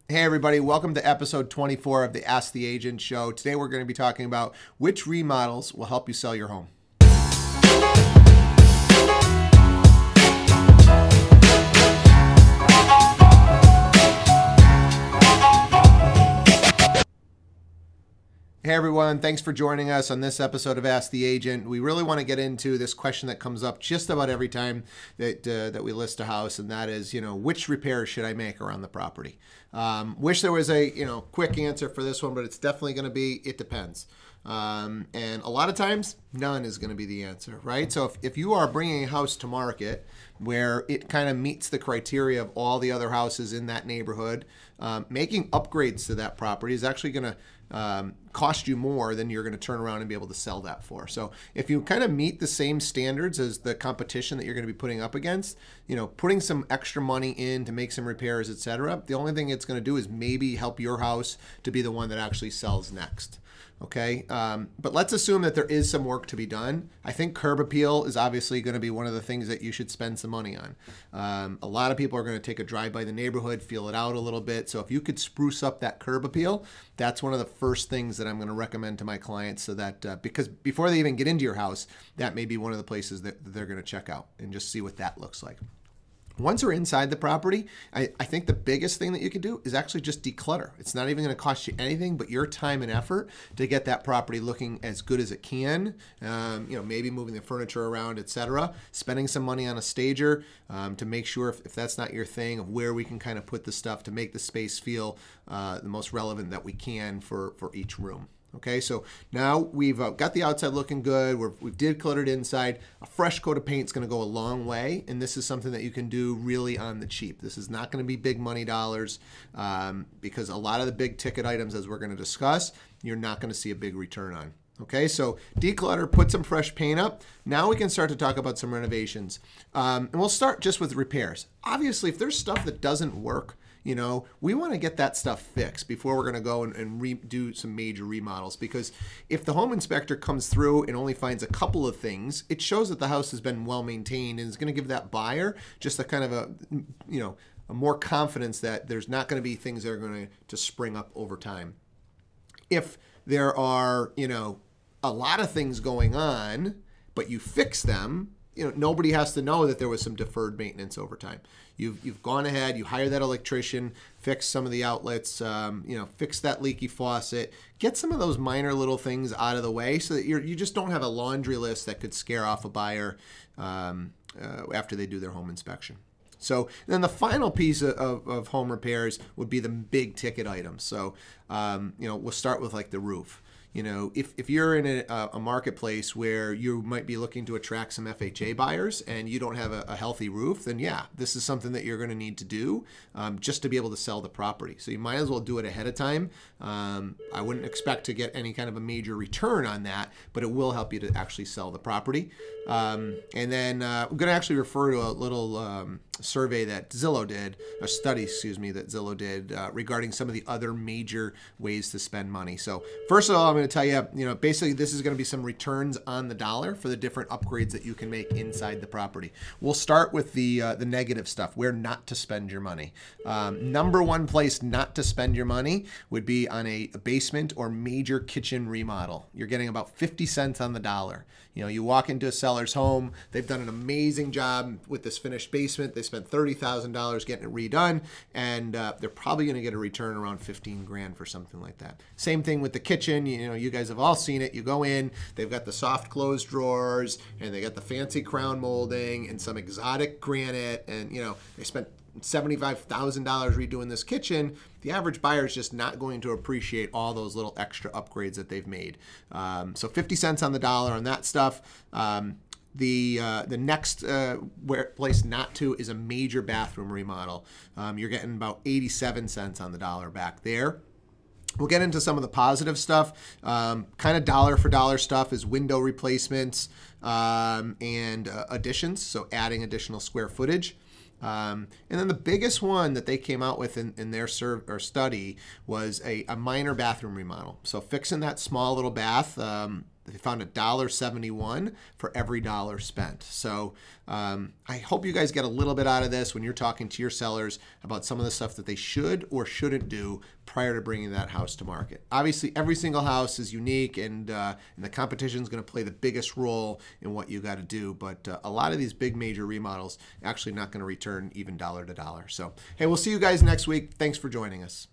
Hey everybody, welcome to episode 24 of the Ask the Agent show. Today we're going to be talking about which remodels will help you sell your home. Hey everyone, thanks for joining us on this episode of Ask the Agent. We really want to get into this question that comes up just about every time that we list a house, and that is, which repairs should I make around the property? Wish there was a, quick answer for this one, but it's definitely going to be, it depends. And a lot of times, none is going to be the answer, right? So if you are bringing a house to market where it kind of meets the criteria of all the other houses in that neighborhood, making upgrades to that property is actually going to cost you more than you're going to turn around and be able to sell that for. So if you kind of meet the same standards as the competition that you're going to be putting up against, putting some extra money in to make some repairs, etc., the only thing it's going to do is maybe help your house to be the one that actually sells next. Okay, but let's assume that there is some work to be done. I think curb appeal is obviously going to be one of the things that you should spend some money on. A lot of people are going to take a drive by the neighborhood, feel it out a little bit. So if you could spruce up that curb appeal, that's one of the first things that I'm going to recommend to my clients, so that because before they even get into your house, that may be one of the places that they're going to check out and just see what that looks like. Once we're inside the property, I think the biggest thing that you can do is actually just declutter. It's not even going to cost you anything but your time and effort to get that property looking as good as it can. Maybe moving the furniture around, etc. Spending some money on a stager to make sure, if that's not your thing, of where we can kind of put the stuff to make the space feel the most relevant that we can for each room. Okay, so now we've got the outside looking good. We've decluttered inside. A fresh coat of paint is going to go a long way, and this is something that you can do really on the cheap. This is not going to be big money dollars because a lot of the big ticket items, as we're going to discuss, you're not going to see a big return on. Okay, so declutter, put some fresh paint up. Now we can start to talk about some renovations. And we'll start just with repairs. Obviously, if there's stuff that doesn't work, we want to get that stuff fixed before we're going to go and do some major remodels, because if the home inspector comes through and only finds a couple of things, it shows that the house has been well maintained, and is going to give that buyer just a kind of a more confidence that there's not going to be things that are going to spring up over time. If there are, a lot of things going on, but you fix them, nobody has to know that there was some deferred maintenance over time. You've gone ahead, you hire that electrician, fix some of the outlets, fix that leaky faucet, get some of those minor little things out of the way, so that you just don't have a laundry list that could scare off a buyer after they do their home inspection. So then the final piece of home repairs would be the big ticket items. So, we'll start with like the roof. If you're in a marketplace where you might be looking to attract some FHA buyers and you don't have a healthy roof, then yeah, this is something that you're going to need to do just to be able to sell the property. So you might as well do it ahead of time. I wouldn't expect to get any kind of a major return on that, but it will help you to actually sell the property. And then I'm going to actually refer to a little survey that Zillow did, a study, that Zillow did regarding some of the other major ways to spend money. So first of all, I'm going to tell you, basically this is going to be some returns on the dollar for the different upgrades that you can make inside the property. We'll start with the negative stuff, where not to spend your money. Number one place not to spend your money would be on a basement or major kitchen remodel. You're getting about 50 cents on the dollar. You walk into a seller's home, they've done an amazing job with this finished basement. They spent $30,000 getting it redone, and they're probably going to get a return around 15 grand for something like that. Same thing with the kitchen. You guys have all seen it. You go in, they've got the soft close drawers, and they got the fancy crown molding and some exotic granite, and they spent $75,000 redoing this kitchen. The average buyer is just not going to appreciate all those little extra upgrades that they've made. So 50 cents on the dollar on that stuff. The next place not to is a major bathroom remodel. You're getting about 87 cents on the dollar back there. We'll get into some of the positive stuff. Kind of dollar for dollar stuff is window replacements and additions, so adding additional square footage. And then the biggest one that they came out with in their study was a minor bathroom remodel. So fixing that small little bath, They found $1.71 for every dollar spent. So I hope you guys get a little bit out of this when you're talking to your sellers about some of the stuff that they should or shouldn't do prior to bringing that house to market. Obviously, every single house is unique, and the competition is going to play the biggest role in what you got to do. But a lot of these big major remodels actually not going to return even dollar to dollar. So, hey, we'll see you guys next week. Thanks for joining us.